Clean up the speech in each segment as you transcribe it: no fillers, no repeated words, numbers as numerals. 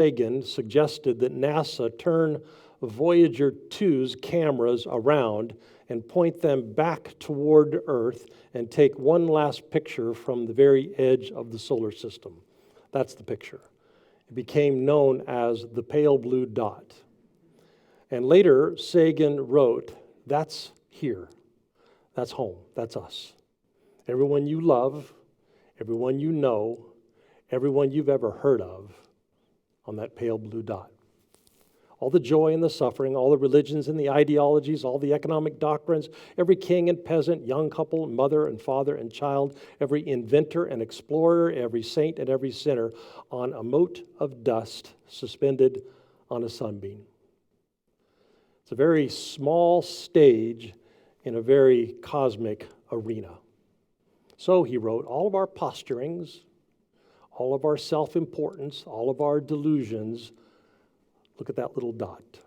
Sagan suggested that NASA turn Voyager 2's cameras around and point them back toward Earth and take one last picture from the very edge of the solar system. That's the picture. It became known as the pale blue dot. And later, Sagan wrote, "That's here. That's home. That's us. Everyone you love, everyone you know, everyone you've ever heard of on that pale blue dot. All the joy and the suffering, all the religions and the ideologies, all the economic doctrines, every king and peasant, young couple, mother and father and child, every inventor and explorer, every saint and every sinner on a mote of dust suspended on a sunbeam." It's a very small stage in a very cosmic arena. So, he wrote, all of our posturings, all of our self-importance, all of our delusions, look at that little dot.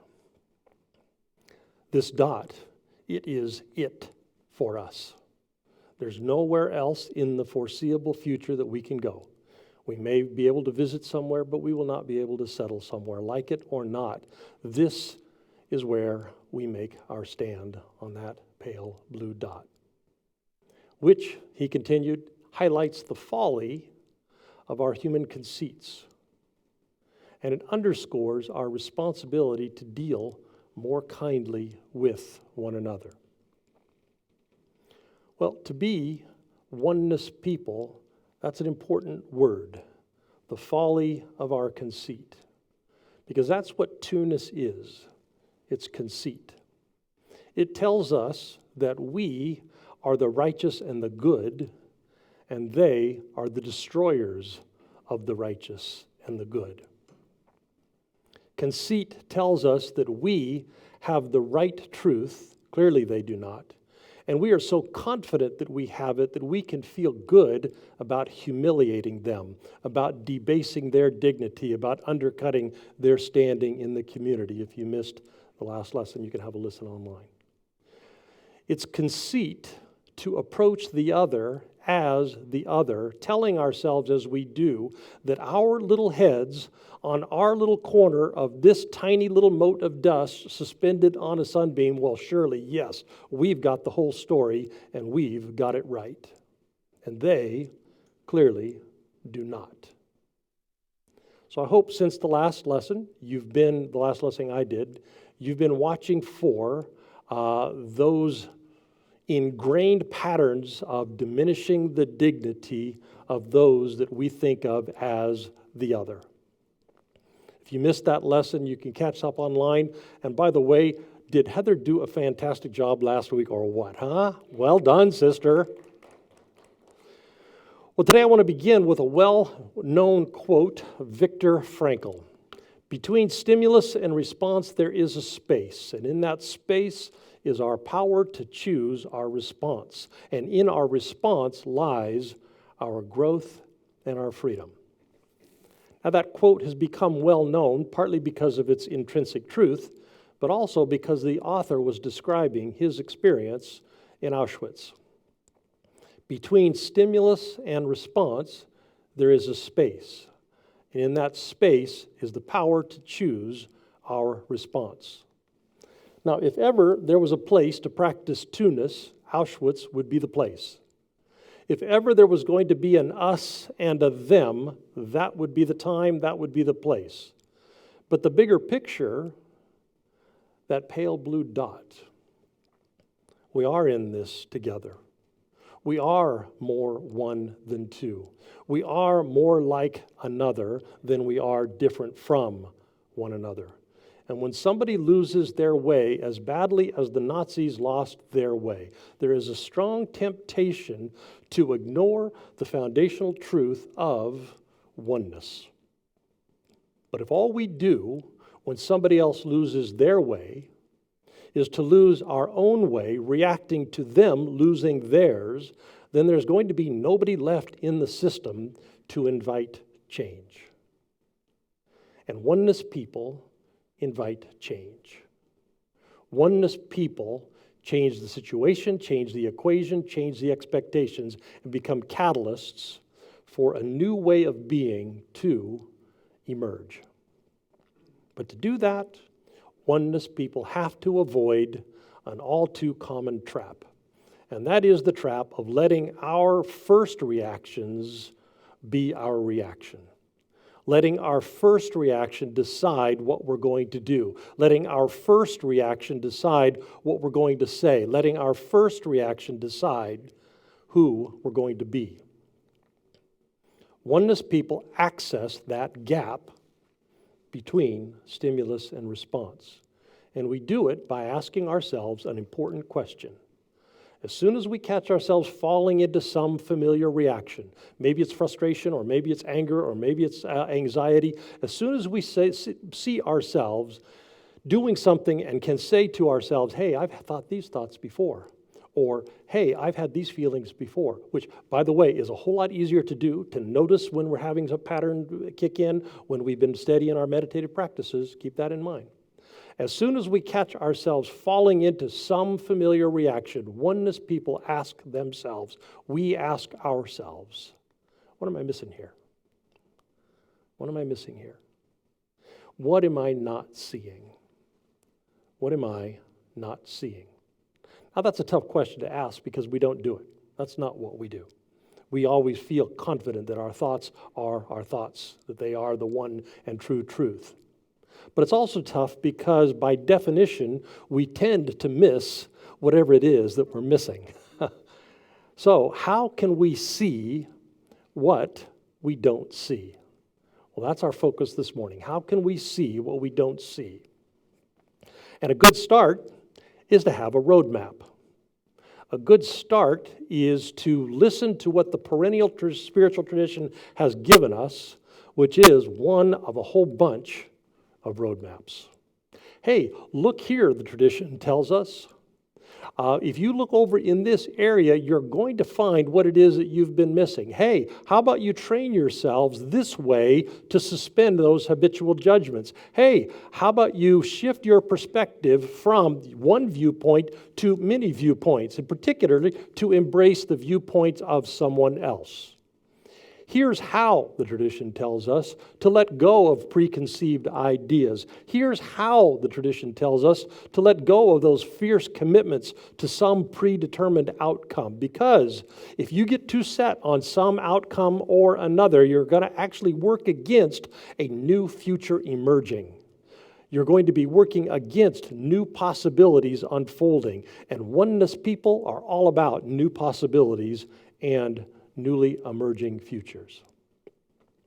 This dot, it is it for us. There's nowhere else in the foreseeable future that we can go. We may be able to visit somewhere, but we will not be able to settle somewhere, like it or not. This is where we make our stand on that pale blue dot, which, he continued, highlights the folly of our human conceits. And it underscores our responsibility to deal more kindly with one another. Well, to be oneness people, that's an important word, the folly of our conceit. Because that's what two-ness is. It's conceit. It tells us that we are the righteous and the good, and they are the destroyers of the righteous and the good. Conceit tells us that we have the right truth, clearly they do not, and we are so confident that we have it that we can feel good about humiliating them, about debasing their dignity, about undercutting their standing in the community. If you missed the last lesson, you can have a listen online. It's conceit to approach the other as the other, telling ourselves as we do that our little heads on our little corner of this tiny little mote of dust suspended on a sunbeam, well, surely, yes, we've got the whole story and we've got it right. And they clearly do not. So I hope since the last lesson, the last lesson I did, you've been watching for those ingrained patterns of diminishing the dignity of those that we think of as the other. If you missed that lesson, you can catch up online. And by the way, did Heather do a fantastic job last week or what, huh? Well done, sister. Well, today I want to begin with a well-known quote of Viktor Frankl. Between stimulus and response, there is a space, and in that space is our power to choose our response. And in our response lies our growth and our freedom. Now, that quote has become well known, partly because of its intrinsic truth, but also because the author was describing his experience in Auschwitz. Between stimulus and response, there is a space. And in that space is the power to choose our response. Now, if ever there was a place to practice two-ness, Auschwitz would be the place. If ever there was going to be an us and a them, that would be the time, that would be the place. But the bigger picture, that pale blue dot, we are in this together. We are more one than two. We are more like another than we are different from one another. And when somebody loses their way as badly as the Nazis lost their way, there is a strong temptation to ignore the foundational truth of oneness. But if all we do when somebody else loses their way is to lose our own way, reacting to them losing theirs, then there's going to be nobody left in the system to invite change. And oneness people invite change. Oneness people change the situation, change the equation, change the expectations, and become catalysts for a new way of being to emerge. But to do that, oneness people have to avoid an all too common trap. And that is the trap of letting our first reactions be our reaction. Letting our first reaction decide what we're going to do. Letting our first reaction decide what we're going to say. Letting our first reaction decide who we're going to be. Oneness people access that gap between stimulus and response. And we do it by asking ourselves an important question. As soon as we catch ourselves falling into some familiar reaction, maybe it's frustration, or maybe it's anger, or maybe it's anxiety, as soon as we see ourselves doing something and can say to ourselves, hey, I've thought these thoughts before, or hey, I've had these feelings before, which, by the way, is a whole lot easier to do, to notice when we're having a pattern kick in, when we've been steady in our meditative practices. Keep that in mind. As soon as we catch ourselves falling into some familiar reaction, oneness people ask themselves, we ask ourselves, what am I missing here? What am I missing here? What am I not seeing? What am I not seeing? Now, that's a tough question to ask because we don't do it. That's not what we do. We always feel confident that our thoughts are our thoughts, that they are the one and true truth. But it's also tough because, by definition, we tend to miss whatever it is that we're missing. So, how can we see what we don't see? Well, that's our focus this morning. How can we see what we don't see? And a good start is to have a roadmap. A good start is to listen to what the perennial spiritual tradition has given us, which is one of a whole bunch of roadmaps. Hey, look here, the tradition tells us. If you look over in this area, you're going to find what it is that you've been missing. Hey, how about you train yourselves this way to suspend those habitual judgments? Hey, how about you shift your perspective from one viewpoint to many viewpoints, and particularly to embrace the viewpoints of someone else? Here's how, the tradition tells us, to let go of preconceived ideas. Here's how, the tradition tells us, to let go of those fierce commitments to some predetermined outcome. Because if you get too set on some outcome or another, you're going to actually work against a new future emerging. You're going to be working against new possibilities unfolding. And oneness people are all about new possibilities and newly emerging futures.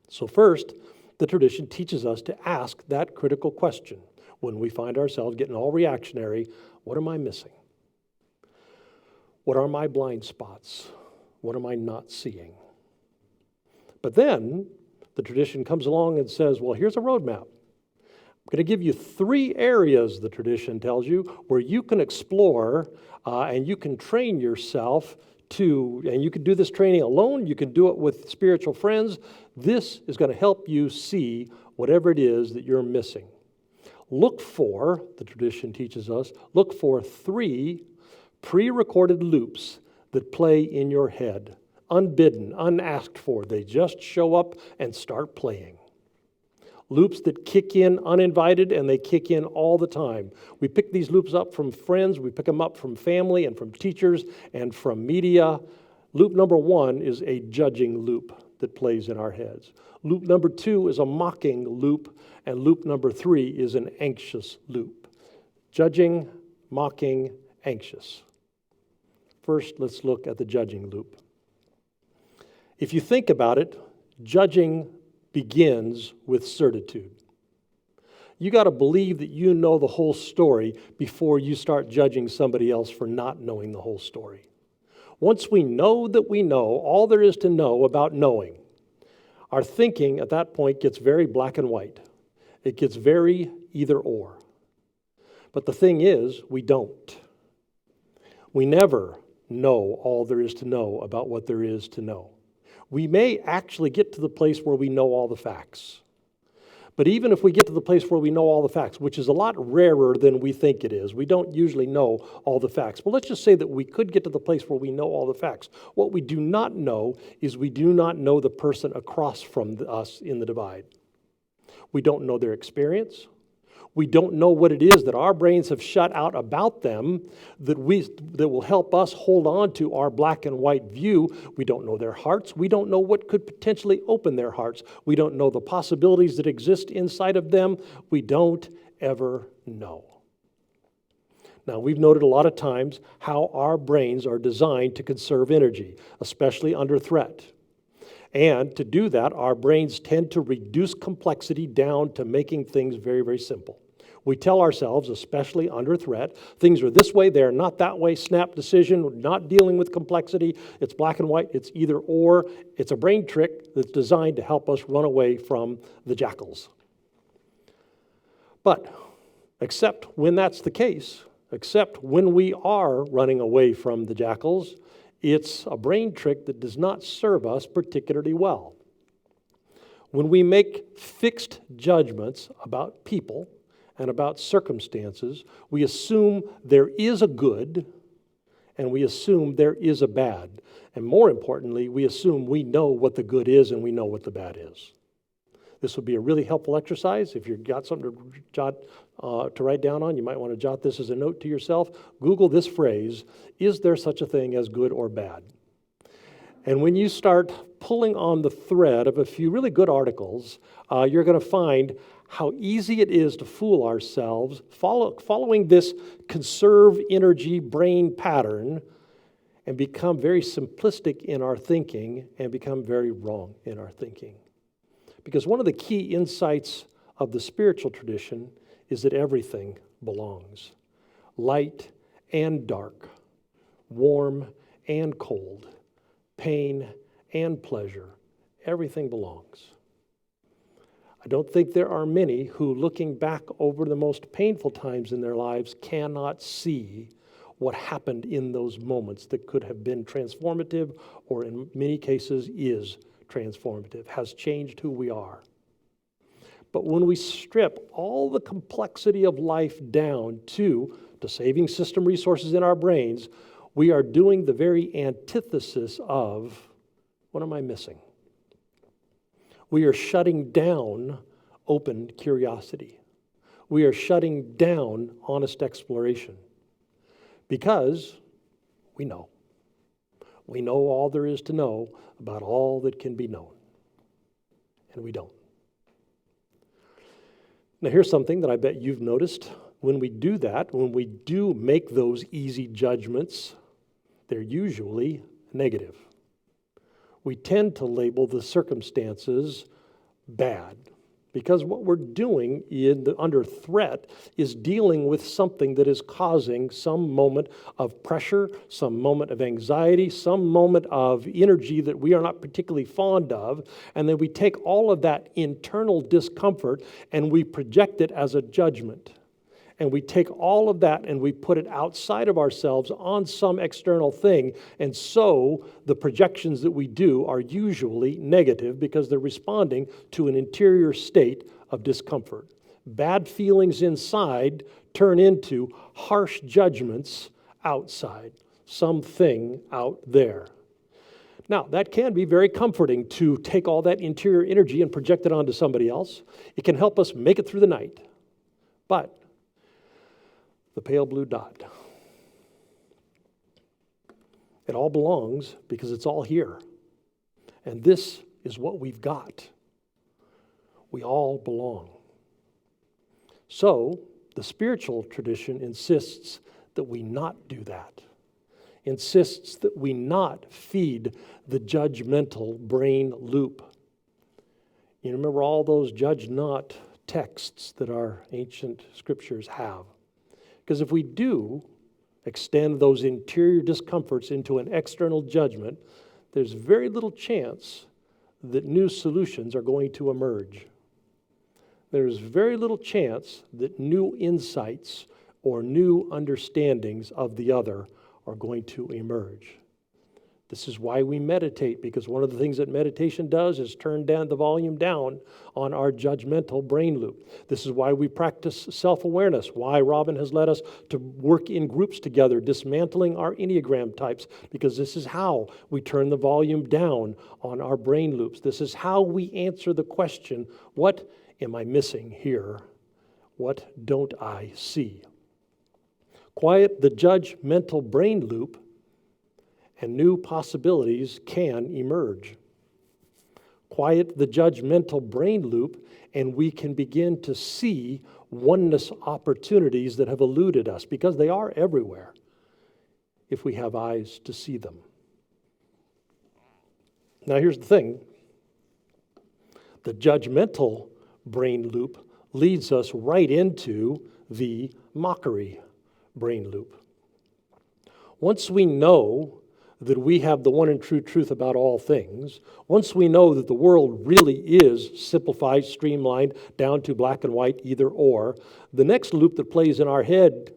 So first, the tradition teaches us to ask that critical question when we find ourselves getting all reactionary. What am I missing? What are my blind spots? What am I not seeing? But then the tradition comes along and says, well, here's a roadmap. I'm going to give you 3 areas, the tradition tells you, where you can explore and you can train yourself and you can do this training alone, you can do it with spiritual friends. This is going to help you see whatever it is that you're missing. Look for, the tradition teaches us, look for 3 pre-recorded loops that play in your head, unbidden, unasked for. They just show up and start playing. Loops that kick in uninvited, and they kick in all the time. We pick these loops up from friends, we pick them up from family and from teachers and from media. Loop number 1 is a judging loop that plays in our heads. Loop number 2 is a mocking loop, and loop number 3 is an anxious loop. Judging, mocking, anxious. First, let's look at the judging loop. If you think about it, judging begins with certitude. You got to believe that you know the whole story before you start judging somebody else for not knowing the whole story. Once we know that we know all there is to know about knowing, our thinking at that point gets very black and white. It gets very either or. But the thing is, we don't. We never know all there is to know about what there is to know. We may actually get to the place where we know all the facts. But even if we get to the place where we know all the facts, which is a lot rarer than we think it is, we don't usually know all the facts. But let's just say that we could get to the place where we know all the facts. What we do not know is we do not know the person across from us in the divide. We don't know their experience. We don't know what it is that our brains have shut out about them that will help us hold on to our black and white view. We don't know their hearts. We don't know what could potentially open their hearts. We don't know the possibilities that exist inside of them. We don't ever know. Now, we've noted a lot of times how our brains are designed to conserve energy, especially under threat. And to do that, our brains tend to reduce complexity down to making things very, very simple. We tell ourselves, especially under threat, things are this way, they're not that way, snap decision, we're not dealing with complexity, it's black and white, it's either or. It's a brain trick that's designed to help us run away from the jackals. But, except when that's the case, except when we are running away from the jackals, it's a brain trick that does not serve us particularly well. When we make fixed judgments about people and about circumstances, we assume there is a good and we assume there is a bad. And more importantly, we assume we know what the good is and we know what the bad is. This would be a really helpful exercise. If you've got something to write down on, you might want to jot this as a note to yourself. Google this phrase, is there such a thing as good or bad? And when you start pulling on the thread of a few really good articles, you're going to find how easy it is to fool ourselves following this conserve energy brain pattern and become very simplistic in our thinking and become very wrong in our thinking. Because one of the key insights of the spiritual tradition is that everything belongs. Light and dark, warm and cold, pain and pleasure, everything belongs. I don't think there are many who, looking back over the most painful times in their lives, cannot see what happened in those moments that could have been transformative or in many cases is transformative, has changed who we are. But when we strip all the complexity of life down to saving system resources in our brains, we are doing the very antithesis of, what am I missing? We are shutting down open curiosity. We are shutting down honest exploration because we know. We know all there is to know about all that can be known, and we don't. Now, here's something that I bet you've noticed. When we do that, when we do make those easy judgments, they're usually negative. We tend to label the circumstances bad because what we're doing under threat is dealing with something that is causing some moment of pressure, some moment of anxiety, some moment of energy that we are not particularly fond of, and then we take all of that internal discomfort and we project it as a judgment. And we take all of that and we put it outside of ourselves on some external thing. And so the projections that we do are usually negative because they're responding to an interior state of discomfort. Bad feelings inside turn into harsh judgments outside, something out there. Now, that can be very comforting to take all that interior energy and project it onto somebody else. It can help us make it through the night. But the pale blue dot. It all belongs because it's all here. And this is what we've got. We all belong. So, the spiritual tradition insists that we not do that. Insists that we not feed the judgmental brain loop. You remember all those judge not texts that our ancient scriptures have. Because if we do extend those interior discomforts into an external judgment, there's very little chance that new solutions are going to emerge. There's very little chance that new insights or new understandings of the other are going to emerge. This is why we meditate, because one of the things that meditation does is turn down the volume down on our judgmental brain loop. This is why we practice self-awareness, why Robin has led us to work in groups together, dismantling our Enneagram types, because this is how we turn the volume down on our brain loops. This is how we answer the question, what am I missing here? What don't I see? Quiet the judgmental brain loop, and new possibilities can emerge. Quiet the judgmental brain loop, and we can begin to see oneness opportunities that have eluded us, because they are everywhere if we have eyes to see them. Now here's the thing. The judgmental brain loop leads us right into the mockery brain loop. Once we know that we have the one and true truth about all things, once we know that the world really is simplified, streamlined, down to black and white, either or, the next loop that plays in our head,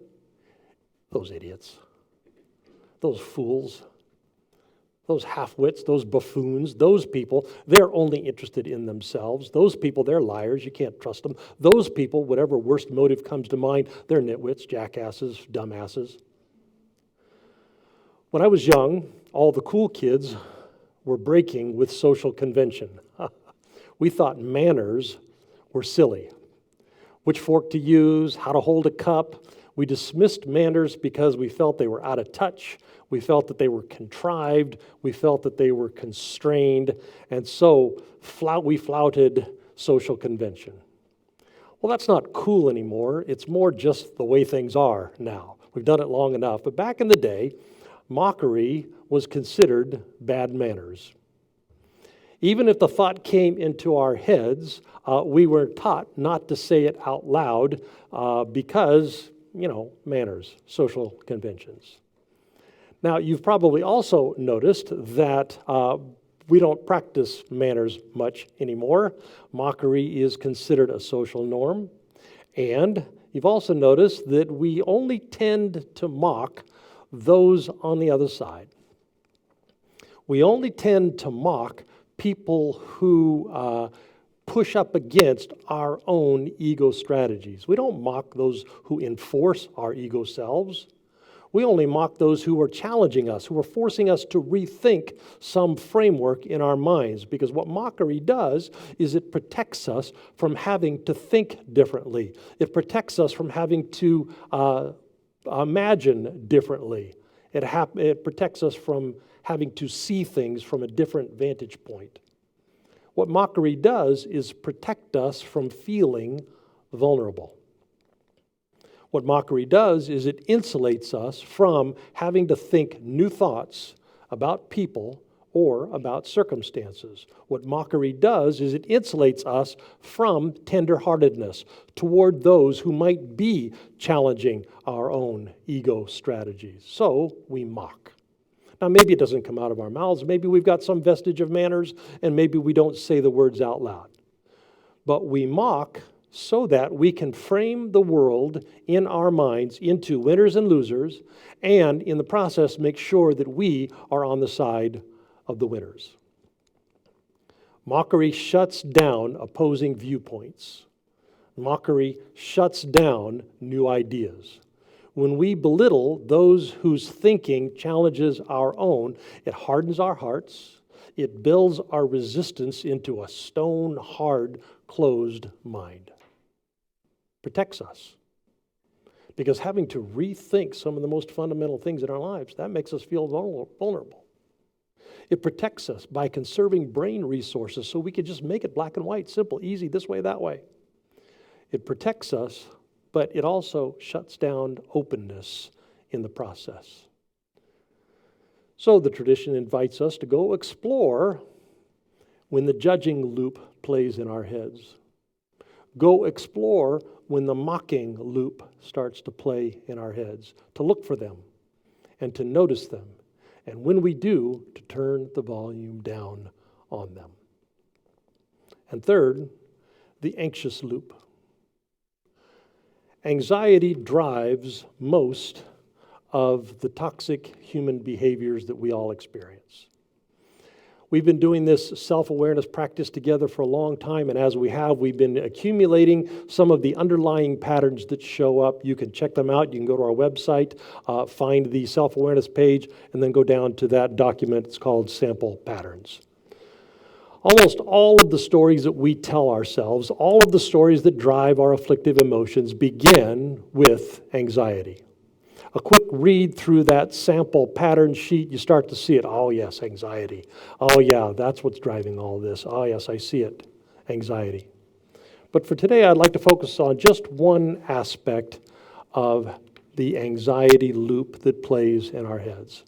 those idiots, those fools, those half-wits, those buffoons, those people, they're only interested in themselves. Those people, they're liars. You can't trust them. Those people, whatever worst motive comes to mind, they're nitwits, jackasses, dumbasses. When I was young, all the cool kids were breaking with social convention. We thought manners were silly. Which fork to use, how to hold a cup. We dismissed manners because we felt they were out of touch. We felt that they were contrived. We felt that they were constrained. And so we flouted social convention. Well, that's not cool anymore. It's more just the way things are now. We've done it long enough. But back in the day, mockery was considered bad manners. Even if the thought came into our heads, we were taught not to say it out loud because, manners, social conventions. Now, you've probably also noticed that we don't practice manners much anymore. Mockery is considered a social norm. And you've also noticed that we only tend to mock those on the other side. We only tend to mock people who push up against our own ego strategies. We don't mock those who enforce our ego selves. We only mock those who are challenging us, who are forcing us to rethink some framework in our minds. Because what mockery does is it protects us from having to think differently. It protects us from having to imagine differently. It protects us from having to see things from a different vantage point. What mockery does is protect us from feeling vulnerable. What mockery does is it insulates us from having to think new thoughts about people or about circumstances. What mockery does is it insulates us from tenderheartedness toward those who might be challenging our own ego strategies. So we mock. Now, maybe it doesn't come out of our mouths. Maybe we've got some vestige of manners, and maybe we don't say the words out loud. But we mock so that we can frame the world in our minds into winners and losers, and in the process make sure that we are on the side of the winners. Mockery shuts down opposing viewpoints. Mockery shuts down new ideas. When we belittle those whose thinking challenges our own, it hardens our hearts. It builds our resistance into a stone-hard, closed mind. Protects us. Because having to rethink some of the most fundamental things in our lives, that makes us feel vulnerable. It protects us by conserving brain resources so we can just make it black and white, simple, easy, this way, that way. It protects us, but it also shuts down openness in the process. So the tradition invites us to go explore when the judging loop plays in our heads. Go explore when the mocking loop starts to play in our heads, to look for them and to notice them. And when we do, to turn the volume down on them. And third, the anxious loop. Anxiety drives most of the toxic human behaviors that we all experience. We've been doing this self-awareness practice together for a long time, and as we have, we've been accumulating some of the underlying patterns that show up. You can check them out. You can go to our website, find the self-awareness page, and then go down to that document. It's called Sample Patterns. Almost all of the stories that we tell ourselves, all of the stories that drive our afflictive emotions begin with anxiety. A quick read through that sample pattern sheet, you start to see it. Oh yes, anxiety. Oh yeah, that's what's driving all this. Oh yes, I see it, anxiety. But for today, I'd like to focus on just one aspect of the anxiety loop that plays in our heads.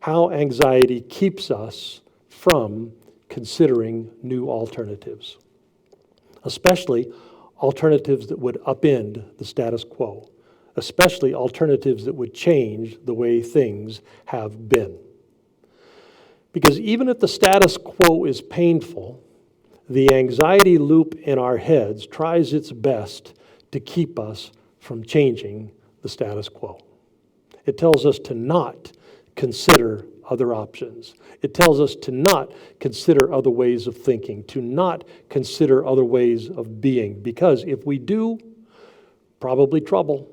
How anxiety keeps us from considering new alternatives, especially alternatives that would upend the status quo, especially alternatives that would change the way things have been. Because even if the status quo is painful, the anxiety loop in our heads tries its best to keep us from changing the status quo. It tells us to not consider other options. It tells us to not consider other ways of thinking, to not consider other ways of being, because if we do, probably trouble.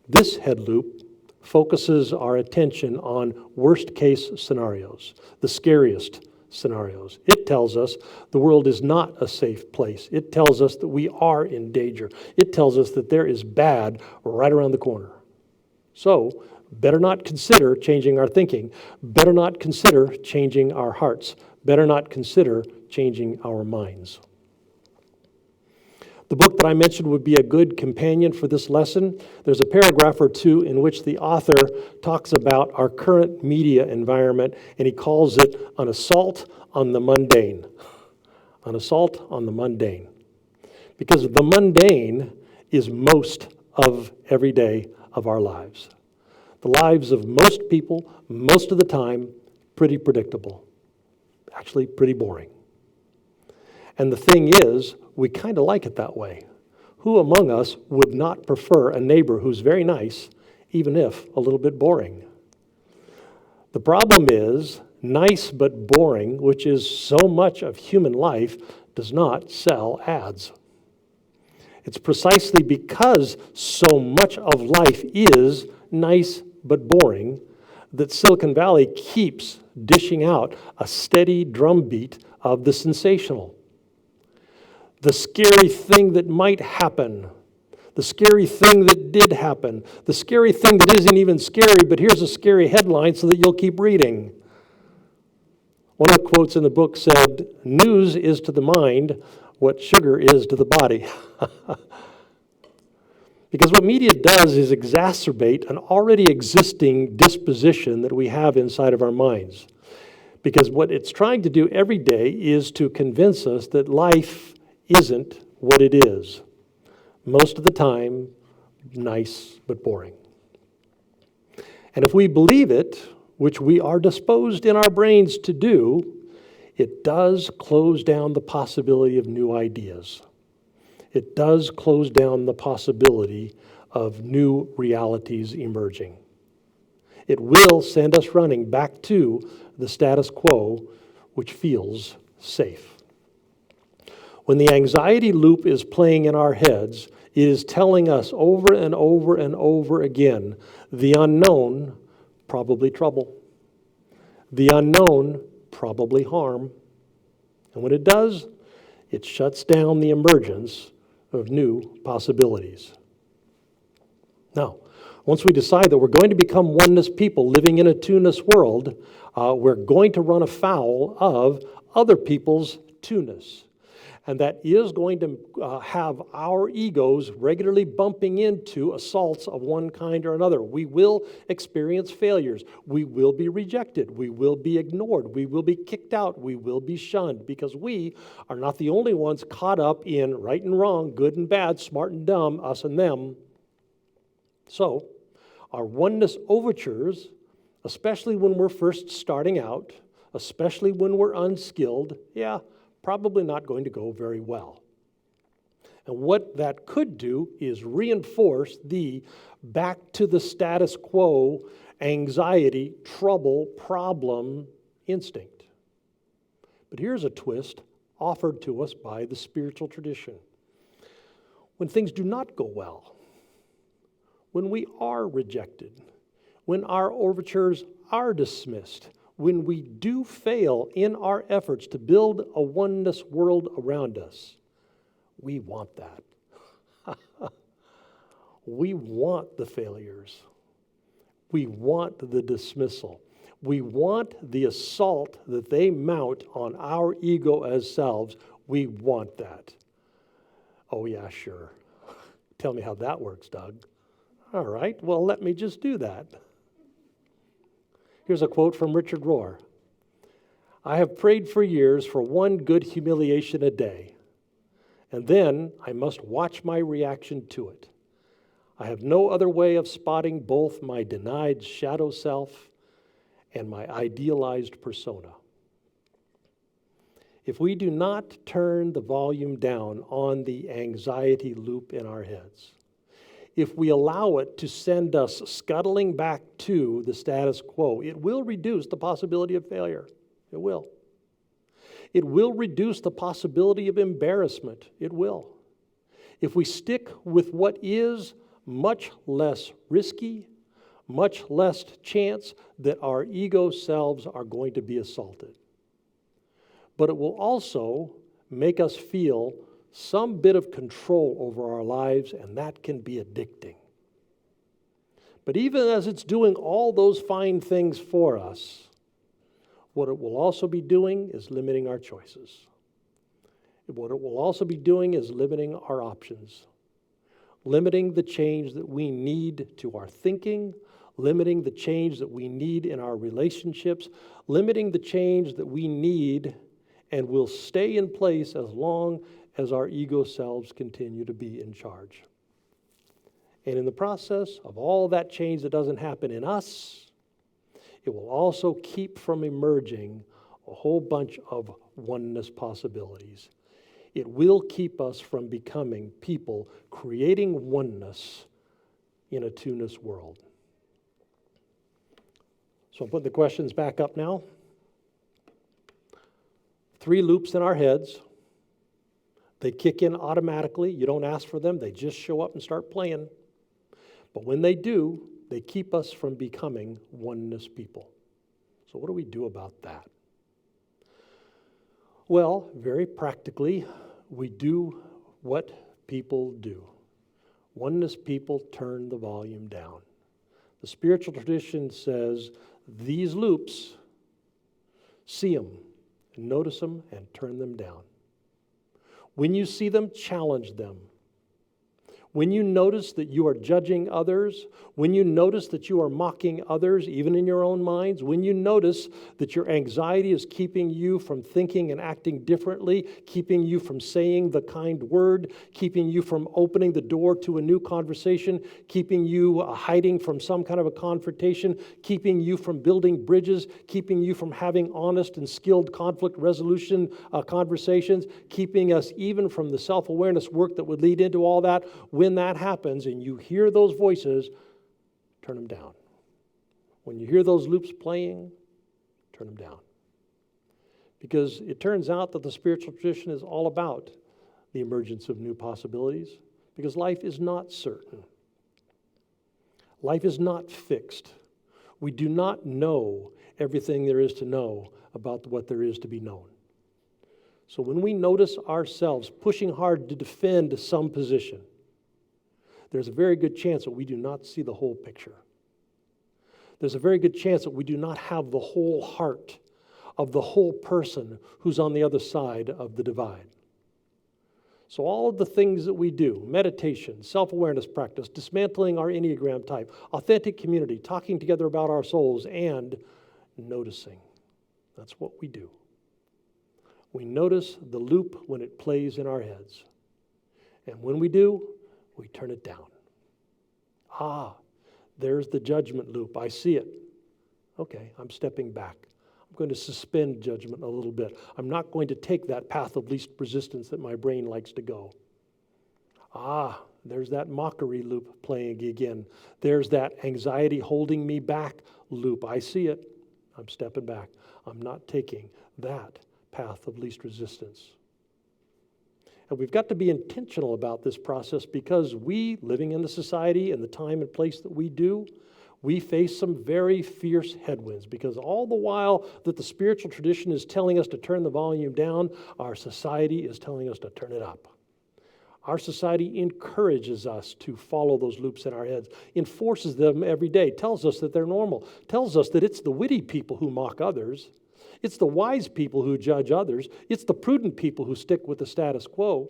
This head loop focuses our attention on worst case scenarios, the scariest scenarios. It tells us the world is not a safe place. It tells us that we are in danger. It tells us that there is bad right around the corner. So, better not consider changing our thinking. Better not consider changing our hearts. Better not consider changing our minds. The book that I mentioned would be a good companion for this lesson. There's a paragraph or two in which the author talks about our current media environment, and he calls it an assault on the mundane. An assault on the mundane. Because the mundane is most of every day of our lives. The lives of most people, most of the time, pretty predictable. Actually, pretty boring. And the thing is, we kind of like it that way. Who among us would not prefer a neighbor who's very nice, even if a little bit boring? The problem is, nice but boring, which is so much of human life, does not sell ads. It's precisely because so much of life is nice but boring that Silicon Valley keeps dishing out a steady drumbeat of the sensational. The scary thing that might happen, the scary thing that did happen, the scary thing that isn't even scary, but here's a scary headline so that you'll keep reading. One of the quotes in the book said, "News is to the mind what sugar is to the body." Because what media does is exacerbate an already existing disposition that we have inside of our minds. Because what it's trying to do every day is to convince us that life isn't what it is. Most of the time, nice but boring. And if we believe it, which we are disposed in our brains to do, it does close down the possibility of new ideas. It does close down the possibility of new realities emerging. It will send us running back to the status quo, which feels safe. When the anxiety loop is playing in our heads, it is telling us over and over and over again, the unknown, probably trouble. The unknown, probably harm. And when it does, it shuts down the emergence of new possibilities. Now, once we decide that we're going to become oneness people living in a two-ness world, we're going to run afoul of other people's two-ness. And that is going to have our egos regularly bumping into assaults of one kind or another. We will experience failures. We will be rejected. We will be ignored. We will be kicked out. We will be shunned because we are not the only ones caught up in right and wrong, good and bad, smart and dumb, us and them. So, our oneness overtures, especially when we're first starting out, especially when we're unskilled, probably not going to go very well. And what that could do is reinforce the back to the status quo, anxiety, trouble, problem instinct. But here's a twist offered to us by the spiritual tradition. When things do not go well, when we are rejected, when our overtures are dismissed, when we do fail in our efforts to build a oneness world around us, we want that. We want the failures. We want the dismissal. We want the assault that they mount on our ego as selves. We want that. Oh, yeah, sure. Tell me how that works, Doug. All right, well, let me just do that. Here's a quote from Richard Rohr. I have prayed for years for one good humiliation a day, and then I must watch my reaction to it. I have no other way of spotting both my denied shadow self and my idealized persona. If we do not turn the volume down on the anxiety loop in our heads, if we allow it to send us scuttling back to the status quo, it will reduce the possibility of failure. It will. It will reduce the possibility of embarrassment. It will. If we stick with what is much less risky, much less chance that our ego selves are going to be assaulted. But it will also make us feel some bit of control over our lives, and that can be addicting. But even as it's doing all those fine things for us, what it will also be doing is limiting our choices. What it will also be doing is limiting our options, limiting the change that we need to our thinking, limiting the change that we need in our relationships, limiting the change that we need and will stay in place as long as our ego selves continue to be in charge. And in the process of all that change that doesn't happen in us, it will also keep from emerging a whole bunch of oneness possibilities. It will keep us from becoming people creating oneness in a two-ness world. So I'm putting the questions back up now. 3 loops in our heads. They kick in automatically. You don't ask for them. They just show up and start playing. But when they do, they keep us from becoming oneness people. So what do we do about that? Well, very practically, we do what people do. Oneness people turn the volume down. The spiritual tradition says these loops, see them, notice them, and turn them down. When you see them, challenge them. When you notice that you are judging others, when you notice that you are mocking others, even in your own minds, when you notice that your anxiety is keeping you from thinking and acting differently, keeping you from saying the kind word, keeping you from opening the door to a new conversation, keeping you hiding from some kind of a confrontation, keeping you from building bridges, keeping you from having honest and skilled conflict resolution conversations, keeping us even from the self-awareness work that would lead into all that. When that happens and you hear those voices, turn them down. When you hear those loops playing, turn them down. Because it turns out that the spiritual tradition is all about the emergence of new possibilities, because life is not certain. Life is not fixed. We do not know everything there is to know about what there is to be known. So when we notice ourselves pushing hard to defend some position, there's a very good chance that we do not see the whole picture. There's a very good chance that we do not have the whole heart of the whole person who's on the other side of the divide. So all of the things that we do, meditation, self-awareness practice, dismantling our Enneagram type, authentic community, talking together about our souls, and noticing. That's what we do. We notice the loop when it plays in our heads. And when we do, we turn it down. There's the judgment loop. I see it. Okay, I'm stepping back. I'm going to suspend judgment a little bit. I'm not going to take that path of least resistance that my brain likes to go. There's that mockery loop playing again. There's that anxiety holding me back loop. I see it. I'm stepping back. I'm not taking that path of least resistance. And we've got to be intentional about this process, because we, living in the society and the time and place that we do, We face some very fierce headwinds because all the while that the spiritual tradition is telling us to turn the volume down, our society is telling us to turn it up. Our society encourages us to follow those loops in our heads, enforces them every day, tells us that they're normal, tells us that it's the witty people who mock others, it's the wise people who judge others, it's the prudent people who stick with the status quo.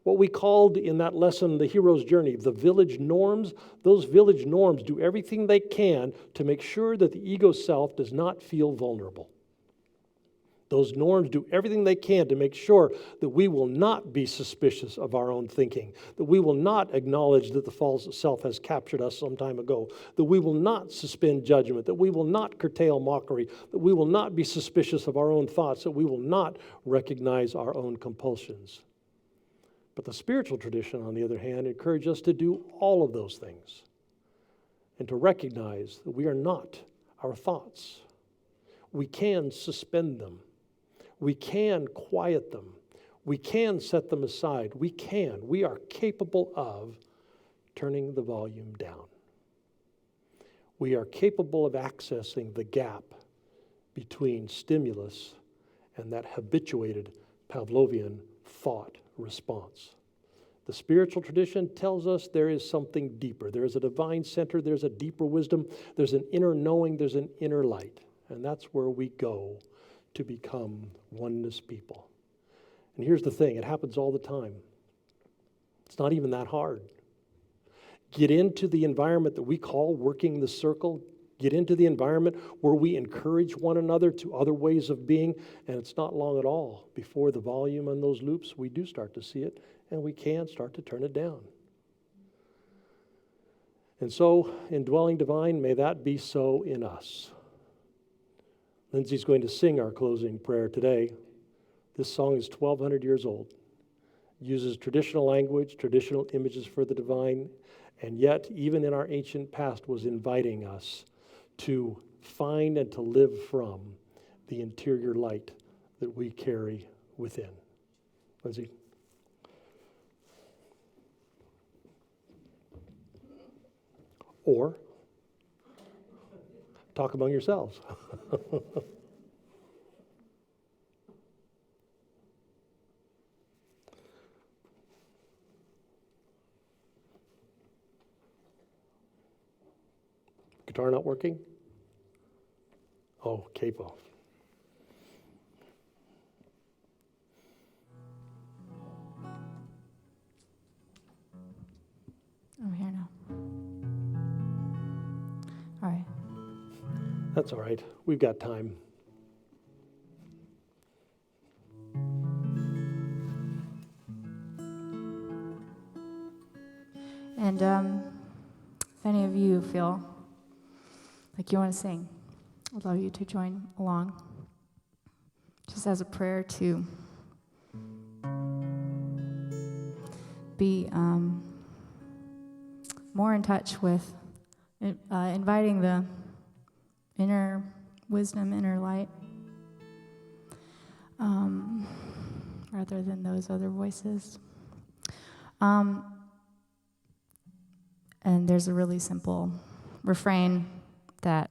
What we called in that lesson, the hero's journey, the village norms, those village norms do everything they can to make sure that the ego self does not feel vulnerable. Those norms do everything they can to make sure that we will not be suspicious of our own thinking, that we will not acknowledge that the false self has captured us some time ago, that we will not suspend judgment, that we will not curtail mockery, that we will not be suspicious of our own thoughts, that we will not recognize our own compulsions. But the spiritual tradition, on the other hand, encourages us to do all of those things and to recognize that we are not our thoughts. We can suspend them. We can quiet them. We can set them aside. We are capable of turning the volume down. We are capable of accessing the gap between stimulus and that habituated Pavlovian thought response. The spiritual tradition tells us there is something deeper. There is a divine center. There's a deeper wisdom. There's an inner knowing. There's an inner light. And that's where we go to become oneness people. And here's the thing. It happens all the time. It's not even that hard. Get into the environment that we call working the circle. Get into the environment where we encourage one another to other ways of being, and it's not long at all before the volume on those loops, we do start to see it, and we can start to turn it down. And so, indwelling divine, may that be so in us. Lindsay's going to sing our closing prayer today. This song is 1,200 years old. Uses traditional language, traditional images for the divine, and yet, even in our ancient past, was inviting us to find and to live from the interior light that we carry within. Lindsay. Or talk among yourselves. Guitar not working? Oh, capo. I'm here now. All right. That's all right. We've got time. And if any of you feel like you want to sing, I'd love you to join along. Just as a prayer to be more in touch with inviting the inner wisdom, inner light, rather than those other voices. And there's a really simple refrain that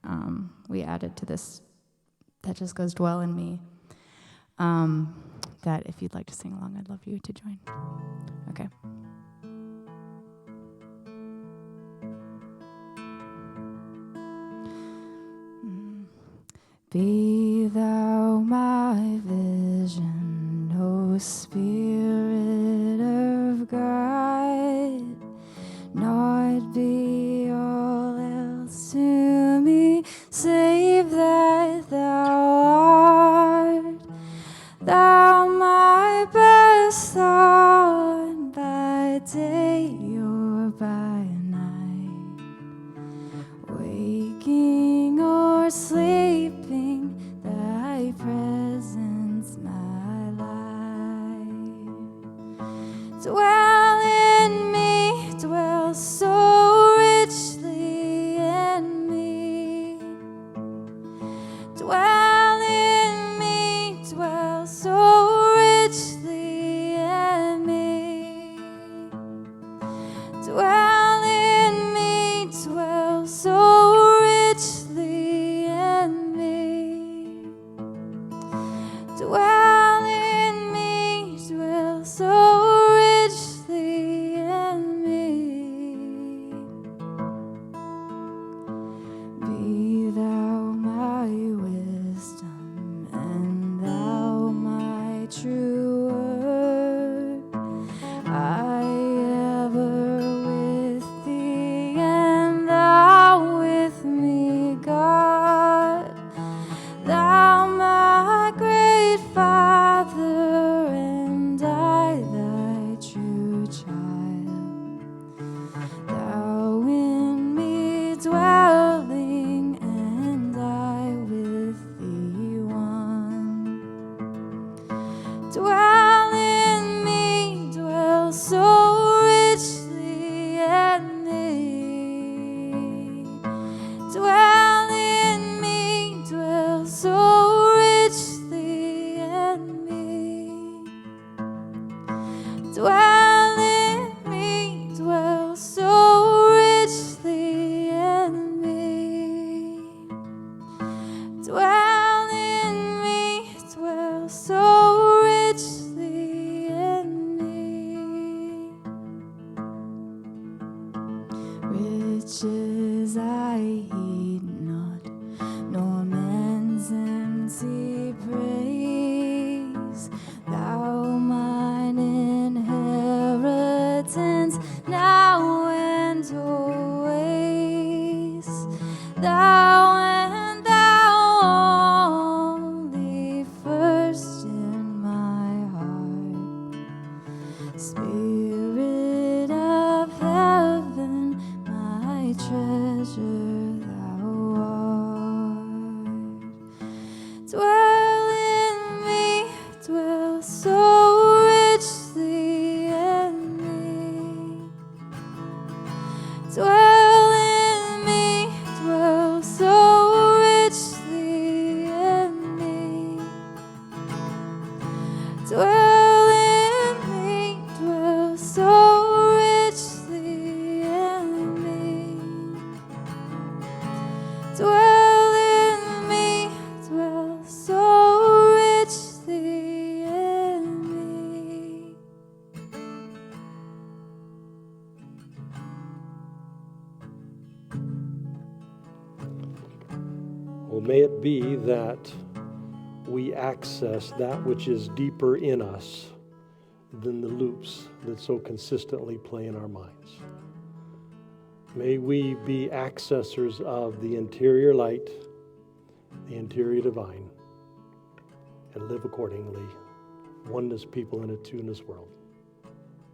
we added to this that just goes, dwell in me, that if you'd like to sing along, I'd love you to join. Okay. Be thou my vision, O Spirit of God, not be all else to me, save that thou art, thou my best thought, by day or by night, waking or sleeping, thy presence my life. Dwell in me, dwell so richly in me. Dwell in me, dwell so richly in me. riches I heed not, nor men's empty praise. Thou mine inheritance, now and always. Thou and thou only, first in my heart. Spirit of heaven, my treasure thou art. Dwell in me, dwell so richly in me. Dwell in me, dwell so richly in me. Dwell in me, dwell so richly in me. Dwell in me, dwell so richly in me. Well, may it be that we access that which is deeper in us than the loops that so consistently play in our minds. May we be accessors of the interior light, the interior divine, and live accordingly, oneness people in a two-ness world.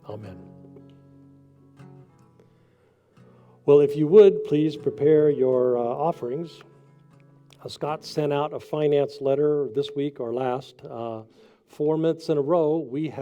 Amen. Well, if you would, please prepare your offerings. Scott sent out a finance letter this week or last. 4 months in a row, we have